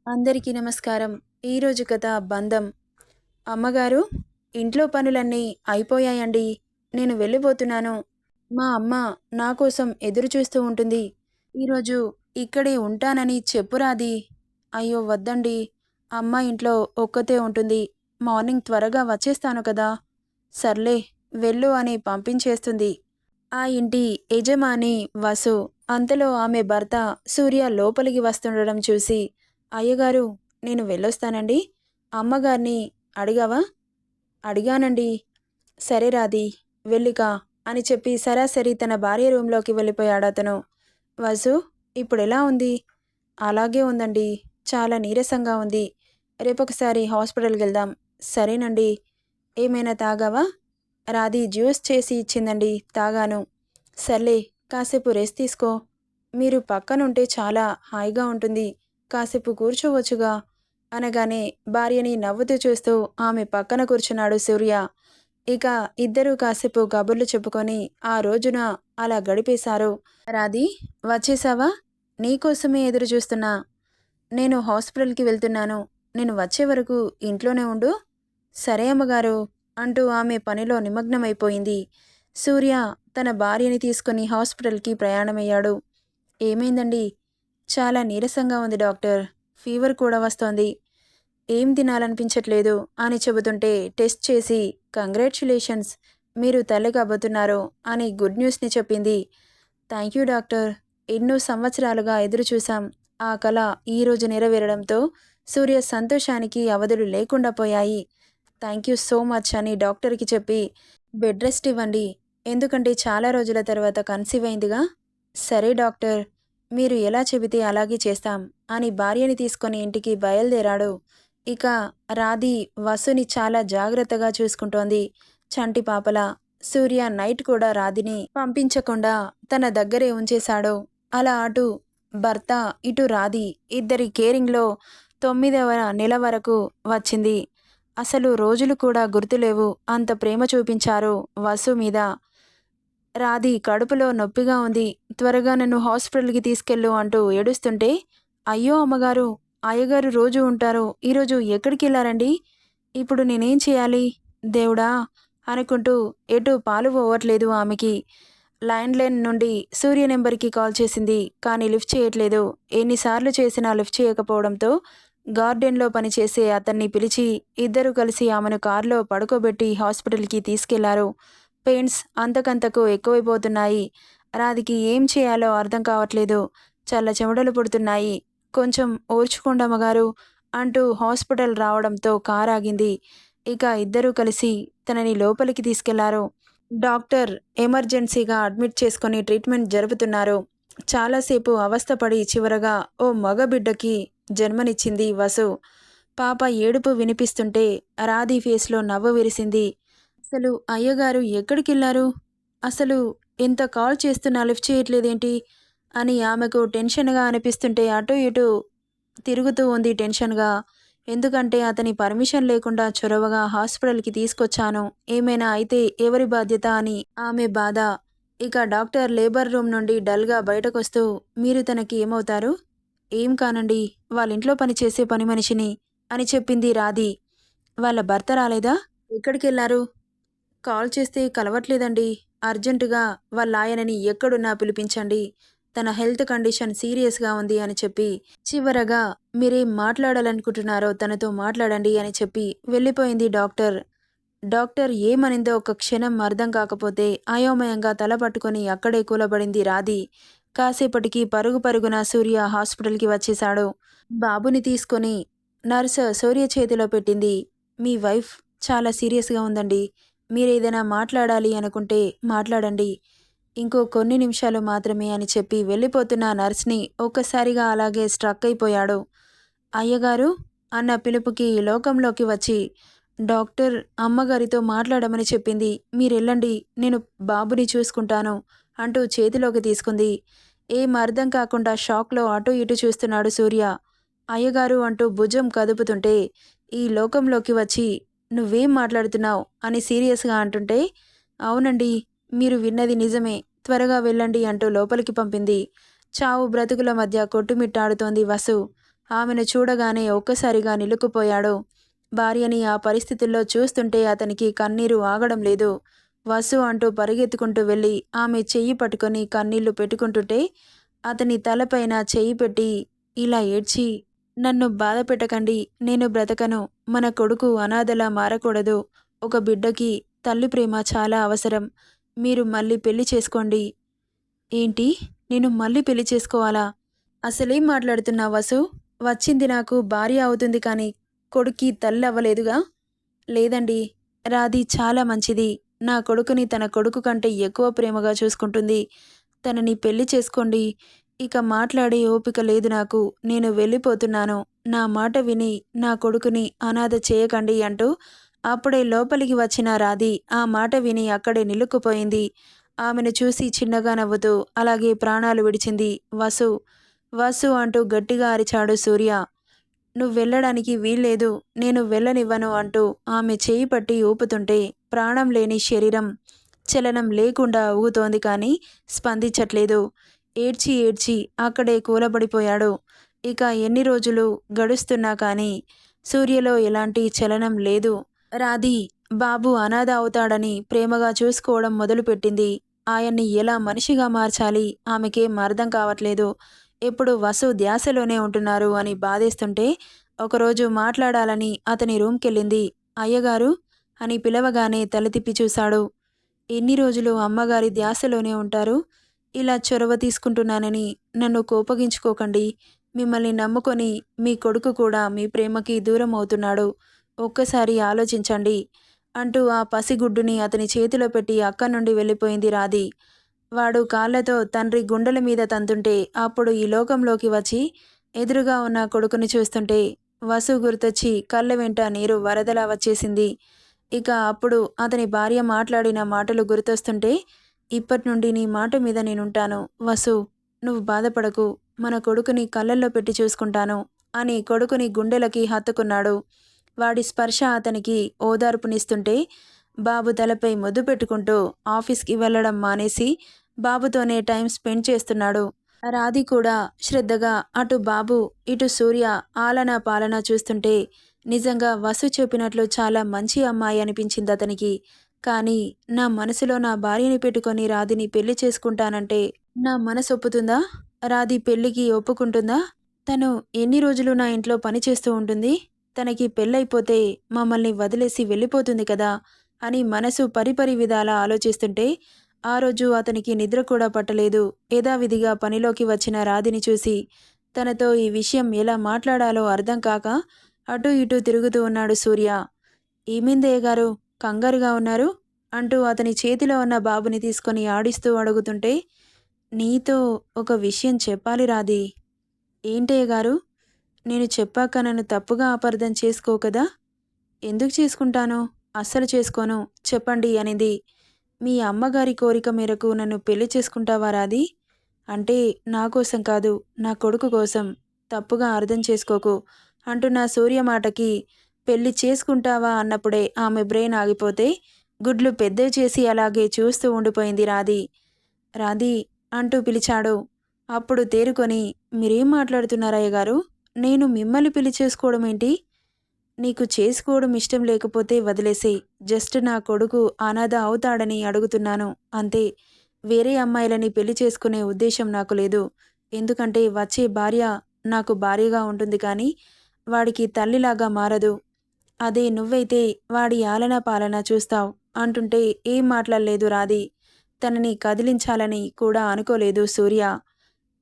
అందరికీ నమస్కారం. ఈరోజు కథ బంధం. అమ్మగారు, ఇంట్లో పనులన్నీ అయిపోయాయండి. నేను వెళ్ళిపోతున్నాను. మా అమ్మ నా కోసం ఎదురు చూస్తూ ఉంటుంది. ఈరోజు ఇక్కడే ఉంటానని చెప్పురాది. అయ్యో వద్దండి. అమ్మ ఇంట్లో ఒక్కతే ఉంటుంది. మార్నింగ్ త్వరగా వచ్చేస్తాను కదా. సర్లే వెళ్ళు అని పంపించేస్తుంది. ఆ ఇంటి యజమాని వసు. అంతలో ఆమె భర్త సూర్య లోపలికి వస్తుండడం చూసి, అయ్యగారు, నేను వెళ్ళొస్తానండి. అమ్మగారిని అడిగావా? అడిగానండి. సరే రాది, వెళ్ళిక అని చెప్పి సరాసరి తన భార్య రూంలోకి వెళ్ళిపోయాడతను. వసు, ఇప్పుడెలా ఉంది? అలాగే ఉందండి. చాలా నీరసంగా ఉంది. రేపొకసారి హాస్పిటల్‌కెళ్దాం. సరేనండి. ఏమైనా తాగావా? రాధి జ్యూస్ చేసి ఇచ్చిందండి. తాగాను. సర్లే, కాసేపు రెస్ట్ తీసుకో. మీరు పక్కనుంటే చాలా హాయిగా ఉంటుంది. కాసేపు కూర్చోవచ్చుగా అనగానే భార్యని నవ్వుతూ చూస్తూ ఆమె పక్కన కూర్చున్నాడు సూర్య. ఇక ఇద్దరూ కాసేపు కబుర్లు చెప్పుకొని ఆ రోజున అలా గడిపేశారు. రాధి, వచ్చేసావా? నీకోసమే ఎదురు చూస్తున్నా. నేను హాస్పిటల్‌కి వెళ్తున్నాను. నేను వచ్చే వరకు ఇంట్లోనే ఉండు. సరే అమ్మగారు అంటూ ఆమె పనిలో నిమగ్నమైపోయింది. సూర్య తన భార్యని తీసుకుని హాస్పిటల్‌కి ప్రయాణమయ్యాడు. ఏమైందండి? చాలా నీరసంగా ఉంది డాక్టర్. ఫీవర్ కూడా వస్తోంది. ఏం తినాలనిపించట్లేదు అని చెబుతుంటే టెస్ట్ చేసి కంగ్రాచ్యులేషన్స్, మీరు తల్లి కాబోతున్నారు అని గుడ్ న్యూస్‌ని చెప్పింది. Thank you doctor. ఎన్నో సంవత్సరాలుగా ఎదురుచూశాం. ఆ కల ఈరోజు నెరవేరడంతో సూర్య సంతోషానికి అవధులు లేకుండా పోయాయి. థ్యాంక్ యూ సో మచ్ అని డాక్టర్కి చెప్పి బెడ్ రెస్ట్ ఇవ్వండి. ఎందుకంటే చాలా రోజుల తర్వాత కన్సీవ్ అయిందిగా. సరే డాక్టర్, మీరు ఎలా చెబితే అలాగే చేస్తాం అని భార్యని తీసుకొని ఇంటికి బయలుదేరాడు. ఇక రాధి వసుని చాలా జాగ్రత్తగా చూసుకుంటోంది. చంటి పాపలా. సూర్య నైట్ కూడా రాధిని పంపించకుండా తన దగ్గరే ఉంచేశాడు. అలా అటు భర్త, ఇటు రాధి ఇద్దరి కేరింగ్లో 9వ నెల వరకు వచ్చింది. అసలు రోజులు కూడా గుర్తులేవు. అంత ప్రేమ చూపించారు వసు మీద. రాధి కడుపులో నొప్పిగా ఉంది. త్వరగా నన్ను హాస్పిటల్‌కి తీసుకెళ్ళు అంటూ ఏడుస్తుంటే, అయ్యో అమ్మగారు, అయ్యగారు రోజూ ఉంటారు. ఈరోజు ఎక్కడికెళ్లారండి? ఇప్పుడు నేనేం చేయాలి? దేవుడా! అనుకుంటూ ఎటూ పాలు పోవట్లేదు ఆమెకి. ల్యాండ్‌లైన్ నుండి సూర్య నెంబర్‌కి కాల్ చేసింది. కానీ లిఫ్ట్ చేయట్లేదు. ఎన్నిసార్లు చేసినా లిఫ్ట్ చేయకపోవడంతో గార్డెన్‌లో పనిచేసే అతన్ని పిలిచి ఇద్దరూ కలిసి ఆమెను కారులో పడుకోబెట్టి హాస్పిటల్‌కి తీసుకెళ్లారు. పెయిన్స్ అంతకంతకు ఎక్కువైపోతున్నాయి. రాధికి ఏం చేయాలో అర్థం కావట్లేదు. చల్ల చెమటలు పుడుతున్నాయి. కొంచెం ఓర్చుకోండమ్మగారు అంటూ హాస్పిటల్ రావడంతో కారాగింది. ఇక ఇద్దరూ కలిసి తనని లోపలికి తీసుకెళ్లారు. డాక్టర్ ఎమర్జెన్సీగా అడ్మిట్ చేసుకొని ట్రీట్మెంట్ జరుపుతున్నారు. చాలాసేపు అవస్థపడి చివరగా ఓ మగ బిడ్డకి జన్మనిచ్చింది వసు. పాప ఏడుపు వినిపిస్తుంటే రాధి ఫేస్లో నవ్వు విరిసింది. అసలు అయ్యగారు ఎక్కడికెళ్లారు? అసలు ఎంత కాల్ చేస్తున్నా లిఫ్ట్ చేయట్లేదేంటి? అని ఆమెకు టెన్షన్‌గా అనిపిస్తుంటే అటూ ఇటూ తిరుగుతూ ఉంది టెన్షన్‌గా. ఎందుకంటే అతని పర్మిషన్ లేకుండా చొరవగా హాస్పిటల్‌కి తీసుకొచ్చాను. ఏమైనా అయితే ఎవరి బాధ్యత అని ఆమె బాధ. ఇక డాక్టర్ లేబర్ రూమ్ నుండి డల్‌గా బయటకొస్తూ, మీరు తనకి ఏమవుతారు? ఏం కానండి. వాళ్ళింట్లో పనిచేసే పని మనిషిని అని చెప్పింది రాధి. వాళ్ళ భర్త రాలేదా? ఎక్కడికెళ్లారు? కాల్ చేస్తే కలవట్లేదండి. అర్జెంటుగా వాళ్ళాయనని ఎక్కడున్నా పిలిపించండి. తన హెల్త్ కండిషన్ సీరియస్‌గా ఉంది అని చెప్పి, చివరగా మీరేం మాట్లాడాలనుకుంటున్నారో తనతో మాట్లాడండి అని చెప్పి వెళ్ళిపోయింది డాక్టర్. డాక్టర్ ఏమనిందో ఒక క్షణం అర్థం కాకపోతే అయోమయంగా తల పట్టుకొని అక్కడే కూలబడింది రాధి. కాసేపటికి పరుగు పరుగున సూర్య హాస్పిటల్‌కి వచ్చేశాడు. బాబుని తీసుకొని నర్సు సూర్య చేతిలో పెట్టింది. మీ వైఫ్ చాలా సీరియస్‌గా ఉందండి. మీరేదైనా మాట్లాడాలి అనుకుంటే మాట్లాడండి. ఇంకో కొన్ని నిమిషాలు మాత్రమే అని చెప్పి వెళ్ళిపోతున్న నర్స్‌ని ఒక్కసారిగా అలాగే స్ట్రక్ అయిపోయాడు. అయ్యగారు అన్న పిలుపుకి లోకంలోకి వచ్చి, డాక్టర్ అమ్మగారితో మాట్లాడమని చెప్పింది. మీరెళ్ళండి. నేను బాబుని చూసుకుంటాను అంటూ చేతిలోకి తీసుకుంది. ఏం అర్థం కాకుండా షాక్‌లో అటూ ఇటూ చూస్తున్నాడు సూర్య. అయ్యగారు అంటూ భుజం కదుపుతుంటే ఈ లోకంలోకి వచ్చి, నువ్వేం మాట్లాడుతున్నావు అని సీరియస్‌గా అంటుంటే, అవునండి, మీరు విన్నది నిజమే. త్వరగా వెళ్ళండి అంటూ లోపలికి పంపింది. చావు బ్రతుకుల మధ్య కొట్టుమిట్టాడుతోంది వసు. ఆమెను చూడగానే ఒక్కసారిగా నిలుక్కుపోయాడు. భార్యని ఆ పరిస్థితుల్లో చూస్తుంటే అతనికి కన్నీరు ఆగడం లేదు. వసు అంటూ పరిగెత్తుకుంటూ వెళ్ళి ఆమె చెయ్యి పట్టుకొని కన్నీళ్లు పెట్టుకుంటుంటే అతని తలపైన చెయ్యి పెట్టి ఇలా ఏడ్చి, "నన్ను బాధ పెట్టకండి. నేను బ్రతకను. మన కొడుకు అనాథలా మారకూడదు. ఒక బిడ్డకి తల్లి ప్రేమ చాలా అవసరం. మీరు మళ్ళీ పెళ్లి చేసుకోండి." ఏంటి? నేను మళ్ళీ పెళ్లి చేసుకోవాలా? అసలేం మాట్లాడుతున్నావు వసు? వచ్చింది నాకు భార్య అవుతుంది కానీ కొడుక్కి తల్లి అవ్వలేదుగా? లేదండి. రాధి చాలా మంచిది. నా కొడుకుని తన కొడుకు కంటే ఎక్కువ ప్రేమగా చూసుకుంటుంది. తనని పెళ్లి చేసుకోండి. ఇక మాట్లాడే ఓపిక లేదు నాకు. నేను వెళ్ళిపోతున్నాను. నా మాట విని నా కొడుకుని అనాథ చేయకండి అంటూ అప్పుడే లోపలికి వచ్చిన రాధి ఆ మాట విని అక్కడే నిలుక్కుపోయింది. ఆమెను చూసి చిన్నగా నవ్వుతూ అలాగే ప్రాణాలు విడిచింది. వసు, వసు అంటూ గట్టిగా అరిచాడు సూర్య. నువ్వెళ్ళడానికి వీల్లేదు. నేను వెళ్ళనివ్వను అంటూ ఆమె చేయి పట్టి ఊపుతుంటే ప్రాణం లేని శరీరం చలనం లేకుండా ఊగుతోంది కానీ స్పందించట్లేదు. ఏడ్చి ఏడ్చి అక్కడే కూలబడిపోయాడు. ఇక ఎన్ని రోజులు గడుస్తున్నా కానీ సూర్యలో ఎలాంటి చలనం లేదు. రాధి బాబు అనాథ అవుతాడని ప్రేమగా చూసుకోవడం మొదలుపెట్టింది. ఆయన్ని ఎలా మనిషిగా మార్చాలి ఆమెకేం అర్థం కావట్లేదు. ఎప్పుడు వసు ధ్యాసలోనే ఉంటున్నారు అని బాధేస్తుంటే ఒకరోజు మాట్లాడాలని అతని రూమ్కెళ్ళింది. అయ్యగారు అని పిలవగానే తల తిప్పి చూశాడు. ఎన్ని రోజులు అమ్మగారి ధ్యాసలోనే ఉంటారు? ఇలా చొరవ తీసుకుంటున్నానని నన్ను కోపగించుకోకండి. మిమ్మల్ని నమ్ముకొని మీ కొడుకు కూడా మీ ప్రేమకి దూరం అవుతున్నాడు. ఒక్కసారి ఆలోచించండి అంటూ ఆ పసిగుడ్డుని అతని చేతిలో పెట్టి అక్కడి నుండి వెళ్ళిపోయింది రాధి. వాడు కాళ్లతో తండ్రి గుండెల మీద తంతుంటే అప్పుడు ఈ లోకంలోకి వచ్చి ఎదురుగా ఉన్న కొడుకుని చూస్తుంటే వసు గుర్తొచ్చి కళ్ళ వెంట నీరు వరదలా వచ్చేసింది. ఇక అప్పుడు అతని భార్య మాట్లాడిన మాటలు గుర్తొస్తుంటే, ఇప్పటి నుండి నీ మాట మీద నేనుంటాను వసు, నువ్వు బాధపడకు, మన కొడుకుని కళ్ళల్లో పెట్టి చూసుకుంటాను అని కొడుకుని గుండెలకి హత్తుకున్నాడు. వాడి స్పర్శ అతనికి ఓదార్పునిస్తుంటే బాబు తలపై ముద్దు పెట్టుకుంటూ ఆఫీస్కి వెళ్ళడం మానేసి బాబుతోనే టైం స్పెండ్ చేస్తున్నాడు. రాధి కూడా శ్రద్ధగా అటు బాబు ఇటు సూర్య ఆలనా పాలనా చూస్తుంటే నిజంగా వసు చెప్పినట్లు చాలా మంచి అమ్మాయి అనిపించింది అతనికి. కానీ నా మనసులో నా భార్యని పెట్టుకొని రాధిని పెళ్లి చేసుకుంటానంటే నా మనసు ఒప్పుతుందా? రాధి పెళ్లికి ఒప్పుకుంటుందా? తను ఎన్ని రోజులు నా ఇంట్లో పని చేస్తూ ఉంటుంది? తనకి పెళ్ళైపోతే మమ్మల్ని వదిలేసి వెళ్ళిపోతుంది కదా అని మనసు పరిపరి విధాలా ఆలోచిస్తుంటే ఆ రోజు అతనికి నిద్ర కూడా పట్టలేదు. యథావిధిగా పనిలోకి వచ్చిన రాధిని చూసి తనతో ఈ విషయం ఎలా మాట్లాడాలో అర్థం కాక అటూ ఇటూ తిరుగుతూ ఉన్నాడు సూర్య. ఏమైందయ్య గారు, కంగారుగా ఉన్నారు అంటూ అతని చేతిలో ఉన్న బాబుని తీసుకొని ఆడిస్తూ అడుగుతుంటే, నీతో ఒక విషయం చెప్పాలి రాధి. ఏంటయ్య గారు? నేను చెప్పాక నన్ను తప్పుగా అపార్థం చేసుకోకదా? ఎందుకు చేసుకుంటాను? అస్సలు చేసుకోను. చెప్పండి అనింది. మీ అమ్మగారి కోరిక మేరకు నన్ను పెళ్లి చేసుకుంటావా రాధి? అంటే నా కోసం కాదు, నా కొడుకు కోసం. తప్పుగా అర్థం చేసుకోకు అంటున్న సూర్య మాటకి పెళ్లి చేసుకుంటావా అన్నప్పుడే ఆమె బ్రెయిన్ ఆగిపోతే గుడ్లు పెద్దవి చేసి అలాగే చూస్తూ ఉండిపోయింది రాధి. రాధి అంటూ పిలిచాడు. అప్పుడు తేరుకొని, మీరేం మాట్లాడుతున్నారయ్య గారు? నేను మిమ్మల్ని పెళ్లి చేసుకోవడం ఏంటి? నీకు చేసుకోవడం ఇష్టం లేకపోతే వదిలేసేయ్. జస్ట్ నా కొడుకు అనాథ అవుతాడని అడుగుతున్నాను అంతే. వేరే అమ్మాయిలని పెళ్లి చేసుకునే ఉద్దేశం నాకు లేదు. ఎందుకంటే వచ్చే భార్య నాకు భార్యగా ఉంటుంది కానీ వాడికి తల్లిలాగా మారదు. అదే నువ్వైతే వాడి ఆలనా పాలనా చూస్తావ్ అంటుంటే ఏం మాట్లాడలేదు రాధి. తనని కదిలించాలని కూడా అనుకోలేదు సూర్య.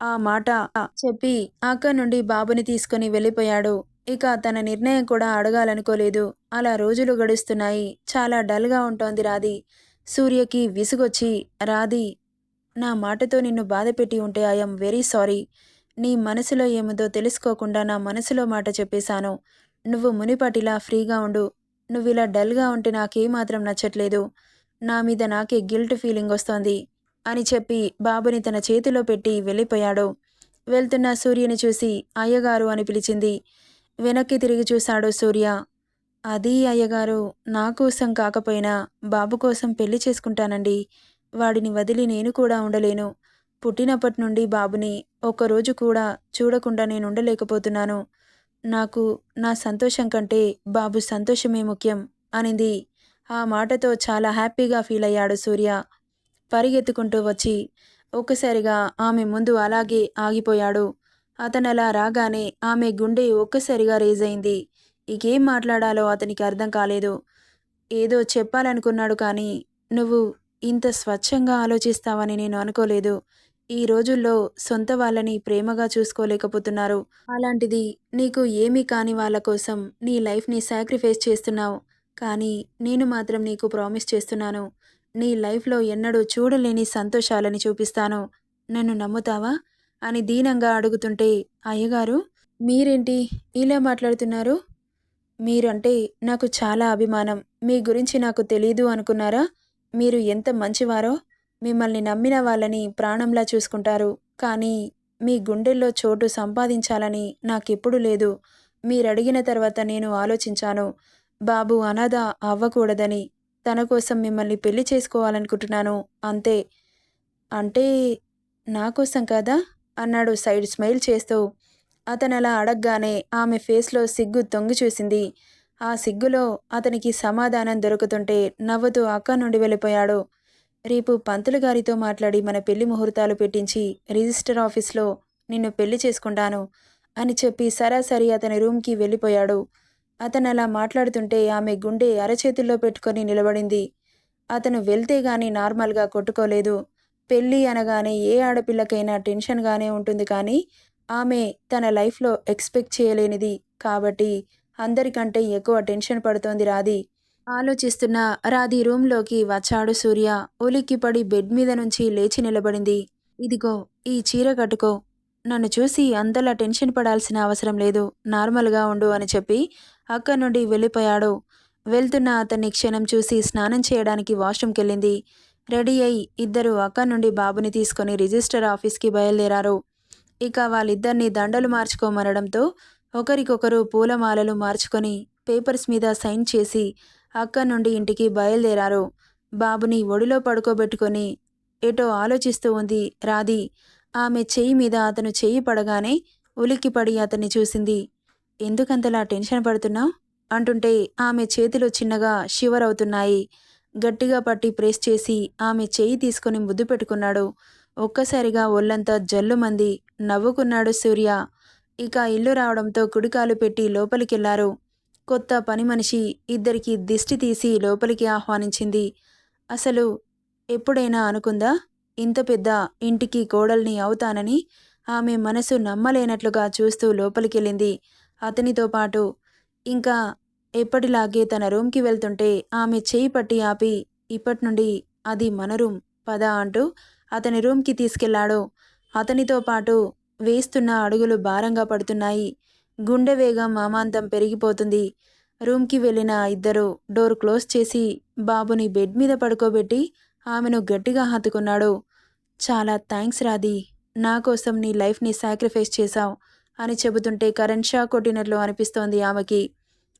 ఆ మాట చెప్పి అక్కడి నుండి బాబుని తీసుకుని వెళ్ళిపోయాడు. ఇక తన నిర్ణయం కూడా అడగాలనుకోలేదు. అలా రోజులు గడుస్తున్నాయి. చాలా డల్గా ఉంటోంది రాధి. సూర్యకి విసుగొచ్చి, రాధి, నా మాటతో నిన్ను బాధపెట్టి ఉంటే ఐఎమ్ వెరీ సారీ. నీ మనసులో ఏముందో తెలుసుకోకుండా నా మనసులో మాట చెప్పేశాను. నువ్వు మునిపటిలా ఫ్రీగా ఉండు. నువ్విలా డల్గా ఉంటే నాకేమాత్రం నచ్చట్లేదు. నా మీద నాకే గిల్ట్ ఫీలింగ్ వస్తోంది అని చెప్పి బాబుని తన చేతిలో పెట్టి వెళ్ళిపోయాడు. వెళ్తున్న సూర్యని చూసి అయ్యగారు అని పిలిచింది. వెనక్కి తిరిగి చూశాడు సూర్య. అది అయ్యగారు, నా కోసం కాకపోయినా బాబు కోసం పెళ్లి చేసుకుంటానండి. వాడిని వదిలి నేను కూడా ఉండలేను. పుట్టినప్పటి నుండి బాబుని ఒక్కరోజు కూడా చూడకుండా నేను ఉండలేకపోతున్నాను. నాకు నా సంతోషం కంటే బాబు సంతోషమే ముఖ్యం అనింది. ఆ మాటతో చాలా హ్యాపీగా ఫీల్ అయ్యాడు సూర్య. పరిగెత్తుకుంటూ వచ్చి ఒక్కసారిగా ఆమె ముందు అలాగే ఆగిపోయాడు. అతనలా రాగానే ఆమె గుండె ఒక్కసారిగా రేజ్ అయింది. ఇకేం మాట్లాడాలో అతనికి అర్థం కాలేదు. ఏదో చెప్పాలనుకున్నాడు కానీ, "నువ్వు ఇంత స్వచ్ఛంగా ఆలోచిస్తావని నేను అనుకోలేదు. ఈ రోజుల్లో సొంత వాళ్ళని ప్రేమగా చూసుకోలేకపోతున్నారు. అలాంటిది నీకు ఏమీ కాని వాళ్ళ కోసం నీ లైఫ్‌ని సాక్రిఫైస్ చేస్తున్నావు. కానీ నేను మాత్రం నీకు ప్రామిస్ చేస్తున్నాను. నీ లైఫ్‌లో ఎన్నడూ చూడలేని సంతోషాలని చూపిస్తాను. నన్ను నమ్ముతావా?" అని దీనంగా అడుగుతుంటే, "అయ్యగారు, మీరేంటి ఇలా మాట్లాడుతున్నారు? మీరంటే నాకు చాలా అభిమానం. మీ గురించి నాకు తెలీదు అనుకున్నారా? మీరు ఎంత మంచివారో! మిమ్మల్ని నమ్మిన వాళ్ళని ప్రాణంలా చూసుకుంటారు. కానీ మీ గుండెల్లో చోటు సంపాదించాలని నాకెప్పుడూ లేదు. మీరడిగిన తర్వాత నేను ఆలోచించాను. బాబు అనాథ అవ్వకూడదని. తన కోసం మిమ్మల్ని పెళ్లి చేసుకోవాలనుకుంటున్నాను. అంతే. అంటే నా కోసం కాదా? అన్నాడు సైడ్ స్మైల్ చేస్తూ. అతనలా అడగ్గానే ఆమె ఫేస్‌లో సిగ్గు తొంగి చూసింది. ఆ సిగ్గులో అతనికి సమాధానం దొరుకుతుంటే నవ్వుతూ అక్కడి నుండి వెళ్ళిపోయాడు. రేపు పంతులు గారితో మాట్లాడి మన పెళ్లి ముహూర్తాలు పెట్టించి రిజిస్టర్ ఆఫీస్‌లో నిన్ను పెళ్లి చేసుకుంటాను అని చెప్పి సరాసరి అతని రూమ్‌కి వెళ్ళిపోయాడు. అతనలా మాట్లాడుతుంటే ఆమె గుండె అరచేతుల్లో పెట్టుకొని నిలబడింది. అతను వెళ్తే గాని నార్మల్‌గా కొట్టుకోలేదు. పెళ్లి అనగానే ఏ ఆడపిల్లకైనా టెన్షన్‌గానే ఉంటుంది కానీ, ఆమె తన లైఫ్‌లో ఎక్స్‌పెక్ట్ చేయలేనిది. కాబట్టి అందరికంటే ఎక్కువ టెన్షన్ పడుతోంది రాధి. ఆలోచిస్తున్న రాధి రూమ్‌లోకి వచ్చాడు సూర్య. ఉలిక్కిపడి బెడ్ మీద నుంచి లేచి నిలబడింది. "ఇదిగో ఈ చీర కట్టుకో. నన్ను చూసి అంతలా టెన్షన్ పడాల్సిన అవసరం లేదు. నార్మల్‌గా ఉండు" అని చెప్పి అక్కడి నుండి వెళ్ళిపోయాడు. వెళ్తున్న అతన్ని క్షణం చూసి స్నానం చేయడానికి వాష్‌రూమ్‌కెళ్ళింది. రెడీ అయి ఇద్దరూ అక్కడి నుండి బాబుని తీసుకొని రిజిస్టర్ ఆఫీస్‌కి బయలుదేరారు. ఇక వాళ్ళిద్దరినీ దండలు మార్చుకోమనడంతో ఒకరికొకరు పూలమాలలు మార్చుకొని పేపర్స్ మీద సైన్ చేసి అక్కడి నుండి ఇంటికి బయలుదేరారు. బాబుని ఒడిలో పడుకోబెట్టుకొని ఏటో ఆలోచిస్తూ ఉంది రాధి. ఆమె చెయ్యి మీద అతను చెయ్యి పడగానే ఉలిక్కిపడి అతన్ని చూసింది. "ఎందుకంతలా టెన్షన్ పడుతున్నావు?" అంటుంటే ఆమె చేతులు చిన్నగా షివర్ అవుతున్నాయి. గట్టిగా పట్టి ప్రెస్ చేసి ఆమె చెయ్యి తీసుకొని ముద్దు పెట్టుకున్నాడు. ఒక్కసారిగా ఒళ్ళంతా జల్లుమంది. నవ్వుకున్నాడు సూర్య. ఇక ఇల్లు రావడంతో కుడికాలు పెట్టి లోపలికెళ్లారు. కొత్త పని మనిషి ఇద్దరికి దిష్టి తీసి లోపలికి ఆహ్వానించింది. అసలు ఎప్పుడైనా అనుకుందా ఇంత పెద్ద ఇంటికి కోడల్ని అవుతానని? ఆమె మనసు నమ్మలేనట్లుగా చూస్తూ లోపలికెళ్ళింది అతనితో పాటు. ఇంకా ఎప్పటిలాగే తన రూమ్‌కి వెళ్తుంటే ఆమె చేయి పట్టి ఆపి, "ఇప్పట్నుండి అది మన రూమ్ పద" అంటూ అతని రూమ్‌కి తీసుకెళ్లాడు. అతనితో పాటు వేస్తున్న అడుగులు భారంగా పడుతున్నాయి. గుండె వేగం అమాంతం పెరిగిపోతుంది. రూమ్‌కి వెళ్ళిన ఇద్దరూ డోర్ క్లోజ్ చేసి బాబుని బెడ్ మీద పడుకోబెట్టి ఆమెను గట్టిగా హత్తుకున్నాడు. "చాలా థాంక్స్ రాధీ. నా కోసం నీ లైఫ్‌ని సాక్రిఫైస్ చేశావు" అని చెబుతుంటే కరెంట్ షాక్ కొట్టినట్లు అనిపిస్తోంది ఆమెకి.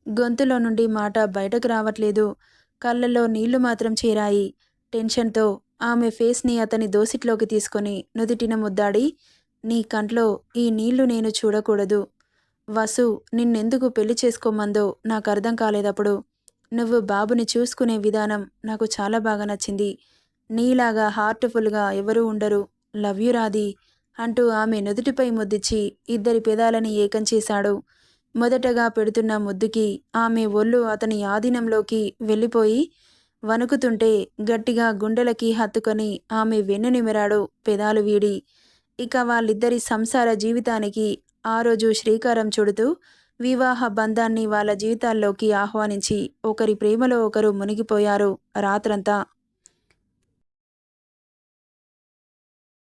గొంతులో నుండి మాట బయటకు రావట్లేదు. కళ్ళల్లో నీళ్లు మాత్రం చేరాయి. టెన్షన్‌తో ఆమె ఫేస్‌ని అతని దోసిట్లోకి తీసుకొని నుదిటిన ముద్దాడి, "నీ కంట్లో ఈ నీళ్లు నేను చూడకూడదు. వసు నిన్నెందుకు పెళ్లి చేసుకోమందో నాకర్థం కాలేదప్పుడు. నువ్వు బాబుని చూసుకునే విధానం నాకు చాలా బాగా నచ్చింది. నీలాగా హార్ట్‌ఫుల్‌గా ఎవరూ ఉండరు. లవ్ యూ రాధీ" అంటూ ఆమె నుదుటిపై ముద్దిచ్చి ఇద్దరి పెదాలని ఏకం చేశాడు. మొదటగా పెడుతున్న ముద్దుకి ఆమె ఒళ్ళు అతని ఆధీనంలోకి వెళ్ళిపోయి వణుకుతుంటే గట్టిగా గుండెలకి హత్తుకొని ఆమె వెన్ను నిమిరాడు పెదాలు వీడి. ఇక వాళ్ళిద్దరి సంసార జీవితానికి ఆ రోజు శ్రీకారం చుడుతూ వివాహ బంధాన్ని వాళ్ళ జీవితాల్లోకి ఆహ్వానించి ఒకరి ప్రేమలో ఒకరు మునిగిపోయారు రాత్రంతా.